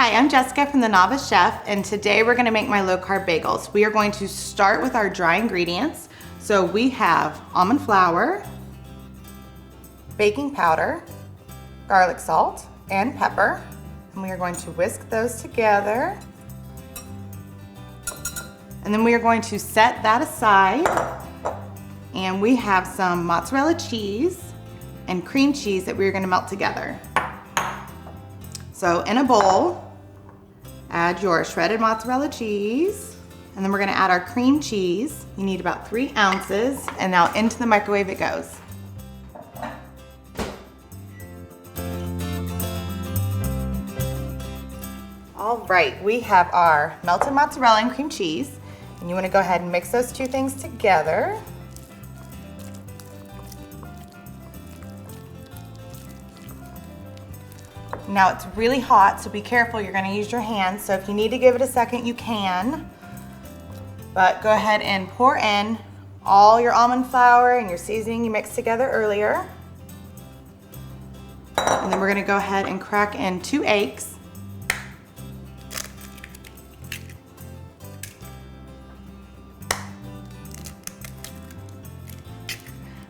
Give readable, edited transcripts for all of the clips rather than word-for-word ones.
Hi, I'm Jessica from The Novice Chef, and today we're gonna make my low carb bagels. We are going to start with our dry ingredients. So we have almond flour, baking powder, garlic salt, and pepper. And we are going to whisk those together. And then we are going to set that aside. And we have some mozzarella cheese and cream cheese that we're gonna melt together. So in a bowl, add your shredded mozzarella cheese, and then we're gonna add our cream cheese. You need about 3 ounces, and now into the microwave it goes. All right, we have our melted mozzarella and cream cheese, and you wanna go ahead and mix those two things together. Now it's really hot, so be careful, you're gonna use your hands. So if you need to give it a second, you can. But go ahead and pour in all your almond flour and your seasoning you mixed together earlier. And then we're gonna go ahead and crack in 2 eggs.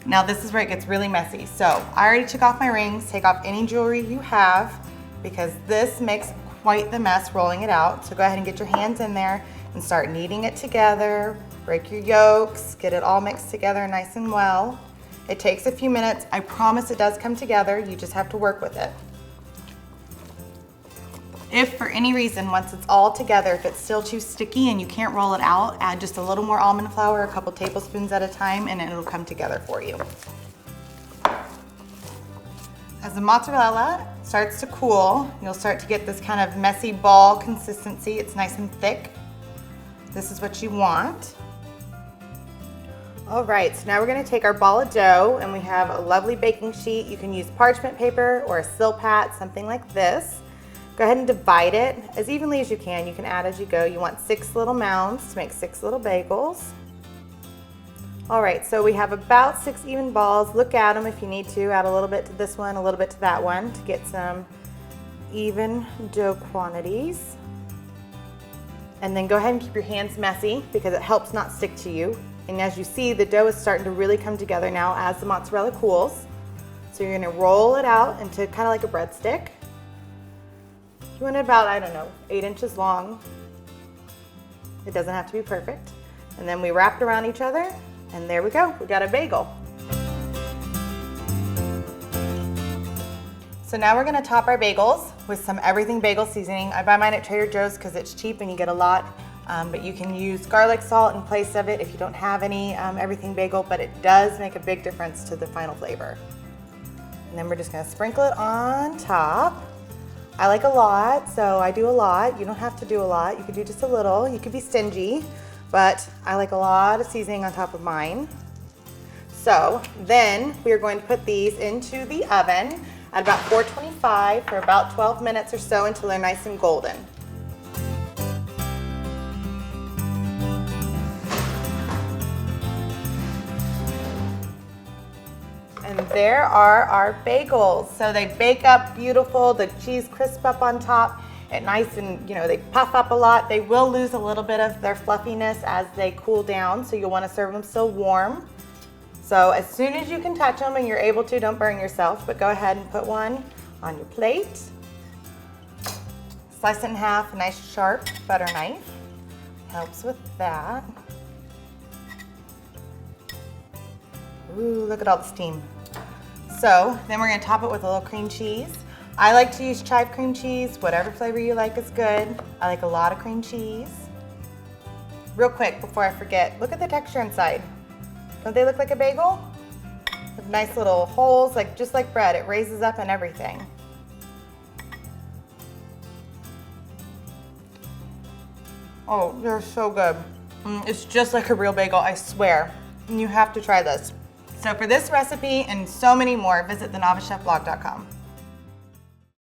Now this is where it gets really messy. So I already took off my rings, take off any jewelry you have, because this makes quite the mess rolling it out. So go ahead and get your hands in there and start kneading it together. Break your yolks, get it all mixed together nice and well. It takes a few minutes. I promise it does come together. You just have to work with it. If for any reason, once it's all together, if it's still too sticky and you can't roll it out, add just a little more almond flour, a couple tablespoons at a time, and it'll come together for you. As the mozzarella starts to cool, you'll start to get this kind of messy ball consistency. It's nice and thick. This is what you want. All right, so now we're gonna take our ball of dough, and we have a lovely baking sheet. You can use parchment paper or a Silpat, something like this. Go ahead and divide it as evenly as you can. You can add as you go. You want 6 little mounds to make 6 little bagels. All right, so we have about 6 even balls. Look at them if you need to. Add a little bit to this one, a little bit to that one to get some even dough quantities. And then go ahead and keep your hands messy because it helps not stick to you. And as you see, the dough is starting to really come together now as the mozzarella cools. So you're gonna roll it out into kind of like a breadstick. You want it about, I don't know, 8 inches long. It doesn't have to be perfect. And then we wrap it around each other, and there we go, we got a bagel. So now we're gonna top our bagels with some Everything Bagel seasoning. I buy mine at Trader Joe's because it's cheap and you get a lot, but you can use garlic salt in place of it if you don't have any Everything Bagel, but it does make a big difference to the final flavor. And then we're just gonna sprinkle it on top. I like a lot, so I do a lot. You don't have to do a lot. You could do just a little. You could be stingy, but I like a lot of seasoning on top of mine. So then we are going to put these into the oven at about 425 for about 12 minutes or so until they're nice and golden. And there are our bagels. So they bake up beautiful, the cheese crisp up on top, and nice and, they puff up a lot. They will lose a little bit of their fluffiness as they cool down, so you'll want to serve them still warm. So as soon as you can touch them and you're able to, don't burn yourself, but go ahead and put one on your plate. Slice it in half, a nice sharp butter knife. Helps with that. Ooh, look at all the steam. So then we're gonna top it with a little cream cheese. I like to use chive cream cheese. Whatever flavor you like is good. I like a lot of cream cheese. Real quick before I forget, look at the texture inside. Don't they look like a bagel? With nice little holes, just like bread. It raises up and everything. Oh, they're so good. It's just like a real bagel, I swear. And you have to try this. So for this recipe and so many more, visit thenovicechefblog.com.